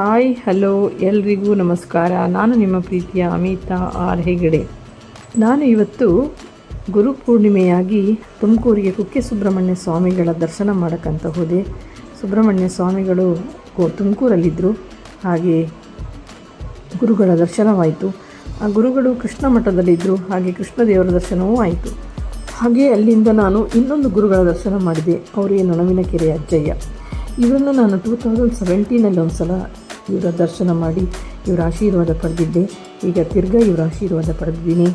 Hi hello ಎಲ್ರಿಗೂ ನಮಸ್ಕಾರ. ನಾನು ನಿಮ್ಮ ಪ್ರೀತಿಯ ಅಮಿತಾ ಆರ್ ಹೆಗಡೆ. ನಾನು ಇವತ್ತು ಗುರುಪೂರ್ಣಿಮೆಯಾಗಿ ತುಮಕೂರಿಗೆ ಕುಕ್ಕೆ ಸುಬ್ರಹ್ಮಣ್ಯ ಸ್ವಾಮಿಗಳ ದರ್ಶನ ಮಾಡೋಕ್ಕಂತ ಹೋದೆ. ಸುಬ್ರಹ್ಮಣ್ಯ ಸ್ವಾಮಿಗಳು ತುಮಕೂರಲ್ಲಿದ್ದರು. ಹಾಗೆ ಗುರುಗಳ ದರ್ಶನವಾಯಿತು. ಆ ಗುರುಗಳು ಕೃಷ್ಣ ಮಠದಲ್ಲಿದ್ದರು. ಹಾಗೆ ಕೃಷ್ಣ ದೇವರ ದರ್ಶನವೂ ಆಯಿತು. ಹಾಗೆ ಅಲ್ಲಿಂದ ನಾನು ಇನ್ನೊಂದು ಗುರುಗಳ ದರ್ಶನ ಮಾಡಿದೆ. ಅವರೇ ನೊಣವಿನಕೆರೆ ಅಜ್ಜಯ್ಯ. ಇವರನ್ನು ನಾನು 2017 ಒಂದು ಸಲ ಇವರ ದರ್ಶನ ಮಾಡಿ ಇವರ ಆಶೀರ್ವಾದ ಪಡೆದಿದ್ದೆ. ಈಗ ತಿರ್ಗಾ ಇವರ ಆಶೀರ್ವಾದ ಪಡೆದಿದ್ದೀನಿ.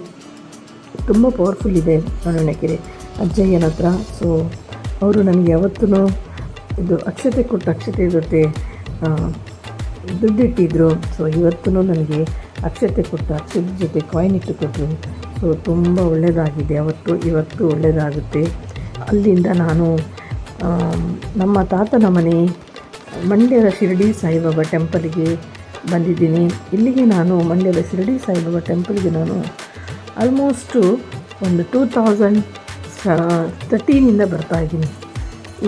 ತುಂಬ ಪವರ್ಫುಲ್ ಇದೆ ನೊಣವಿನಕೆರೆ ಅಜ್ಜಯ್ಯನ ಹತ್ರ. ಸೊ ಅವರು ನನಗೆ ಯಾವತ್ತೂ ಇದು ಅಕ್ಷತೆ ಜೊತೆ ದುಡ್ಡಿಟ್ಟಿದ್ರು. ಸೊ ಇವತ್ತೂ ನನಗೆ ಅಕ್ಷತೆ ಜೊತೆ ಕಾಯಿನ್ ಇಟ್ಟು ಕೊಟ್ಟರು. ಸೊ ತುಂಬ ಒಳ್ಳೆಯದಾಗಿದೆ. ಇವತ್ತು ಒಳ್ಳೆಯದಾಗುತ್ತೆ. ಅಲ್ಲಿಂದ ನಾನು ನಮ್ಮ ತಾತನ ಮನೆ ಮಂಡ್ಯದ ಶಿರಡಿ ಸಾಯಿಬಾಬಾ ಟೆಂಪಲ್ಗೆ ಬಂದಿದ್ದೀನಿ. ಇಲ್ಲಿಗೆ ನಾನು ಮಂಡ್ಯದ ಶಿರಡಿ ಸಾಯಿಬಾಬಾ ಟೆಂಪಲ್ಗೆ ನಾನು ಆಲ್ಮೋಸ್ಟು ಒಂದು 2013 ಬರ್ತಾಯಿದ್ದೀನಿ.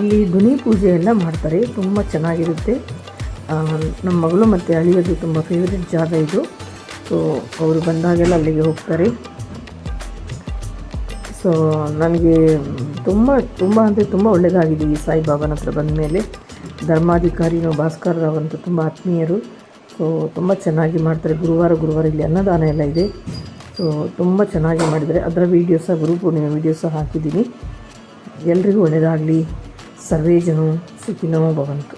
ಇಲ್ಲಿ ಧ್ವನಿ ಪೂಜೆ ಎಲ್ಲ ಮಾಡ್ತಾರೆ. ತುಂಬ ಚೆನ್ನಾಗಿರುತ್ತೆ. ನಮ್ಮ ಮಗಳು ಮತ್ತು ಅಳಿಯೋದು ತುಂಬ ಫೇವ್ರೆಟ್ ಜಾಗ ಇದು. ಸೊ ಅವರು ಬಂದಾಗೆಲ್ಲ ಅಲ್ಲಿಗೆ ಹೋಗ್ತಾರೆ. ಸೊ ನನಗೆ ತುಂಬ ಅಂದರೆ ತುಂಬ ಒಳ್ಳೆಯದಾಗಿದೆ ಈ ಸಾಯಿಬಾಬಾನ ಹತ್ರ ಬಂದ ಮೇಲೆ. ಧರ್ಮಾಧಿಕಾರಿನೂ ಭಾಸ್ಕರ್ ರಾವ್ ಅಂತೂ ತುಂಬ ಆತ್ಮೀಯರು. ಸೊ ತುಂಬ ಚೆನ್ನಾಗಿ ಮಾಡ್ತಾರೆ. ಗುರುವಾರ ಇಲ್ಲಿ ಅನ್ನದಾನ ಎಲ್ಲ ಇದೆ. ಸೊ ತುಂಬ ಚೆನ್ನಾಗಿ ಮಾಡಿದ್ದಾರೆ. ಅದರ ಗುರುಪೂರ್ಣಿಮೆ ವೀಡಿಯೋಸ ಹಾಕಿದ್ದೀನಿ. ಎಲ್ರಿಗೂ ಒಳ್ಳೆಯದಾಗಲಿ. ಸರ್ವೇ ಜನ ಸುಖಿನೋ ಭವಂತು.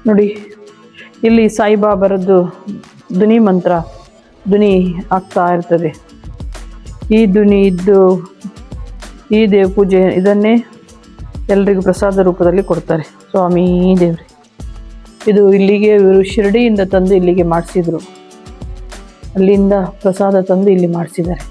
ನೋಡಿ, ಇಲ್ಲಿ ಸಾಯಿಬಾಬರದ್ದು ಧ್ವನಿ ಮಂತ್ರ ಆಗ್ತಾ ಇರ್ತದೆ. ಈ ಧ್ವನಿ ಇದ್ದು ಈ ದೇವ ಪೂಜೆ ಇದನ್ನೇ ಎಲ್ರಿಗೂ ಪ್ರಸಾದ ರೂಪದಲ್ಲಿ ಕೊಡ್ತಾರೆ. ಸ್ವಾಮಿ ದೇವ್ರಿ, ಇದು ಇಲ್ಲಿಗೆ ಇವರು ಶಿರಡಿಯಿಂದ ತಂದು ಇಲ್ಲಿಗೆ ಮಾಡಿಸಿದ್ರು. ಅಲ್ಲಿಂದ ಪ್ರಸಾದ ತಂದು ಇಲ್ಲಿ ಮಾಡಿಸಿದ್ದಾರೆ.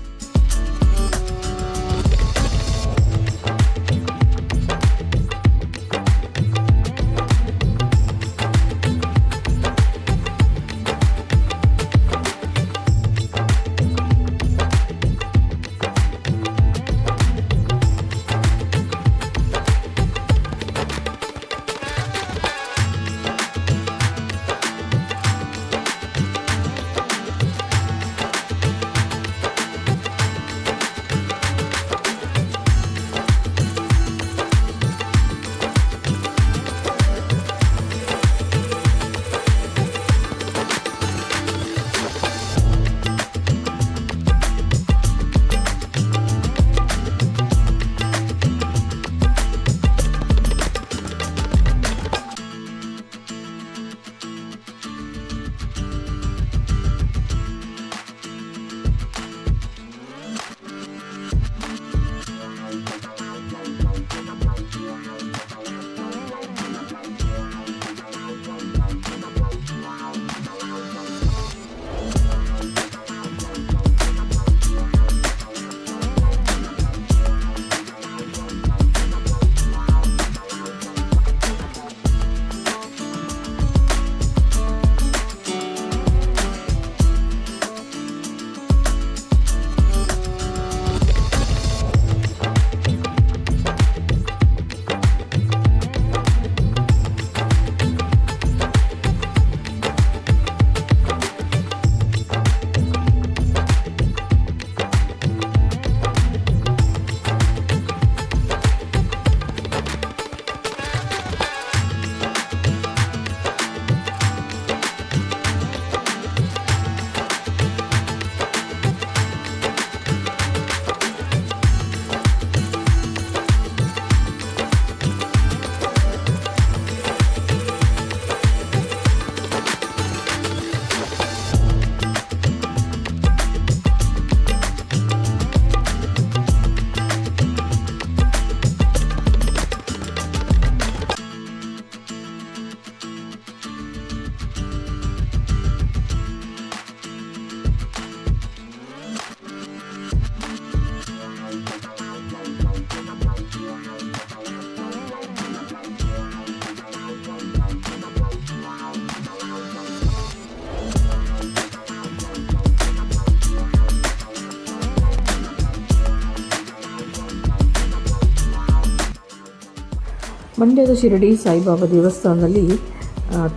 ಮಂಡ್ಯದ ಶಿರಡಿ ಸಾಯಿಬಾಬಾ ದೇವಸ್ಥಾನದಲ್ಲಿ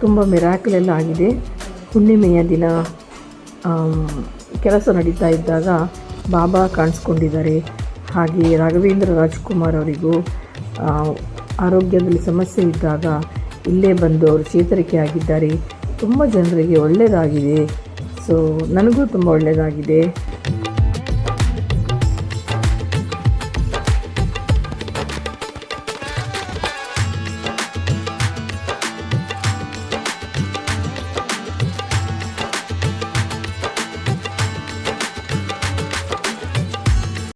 ತುಂಬ ಮಿರಾಕಲ್ ಎಲ್ಲ ಆಗಿದೆ. ಹುಣ್ಣಿಮೆಯ ದಿನ ಕೆಲಸ ನಡೀತಾ ಇದ್ದಾಗ ಬಾಬಾ ಕಾಣಿಸ್ಕೊಂಡಿದ್ದಾರೆ. ಹಾಗೆ ರಾಘವೇಂದ್ರ ರಾಜ್ಕುಮಾರ್ ಅವರಿಗೂ ಆರೋಗ್ಯದಲ್ಲಿ ಸಮಸ್ಯೆ ಇದ್ದಾಗ ಇಲ್ಲೇ ಬಂದು ಅವರು ಚೇತರಿಕೆ ಆಗಿದ್ದಾರೆ. ತುಂಬ ಜನರಿಗೆ ಒಳ್ಳೆಯದಾಗಿದೆ. ಸೊ ನನಗೂ ತುಂಬ ಒಳ್ಳೆಯದಾಗಿದೆ.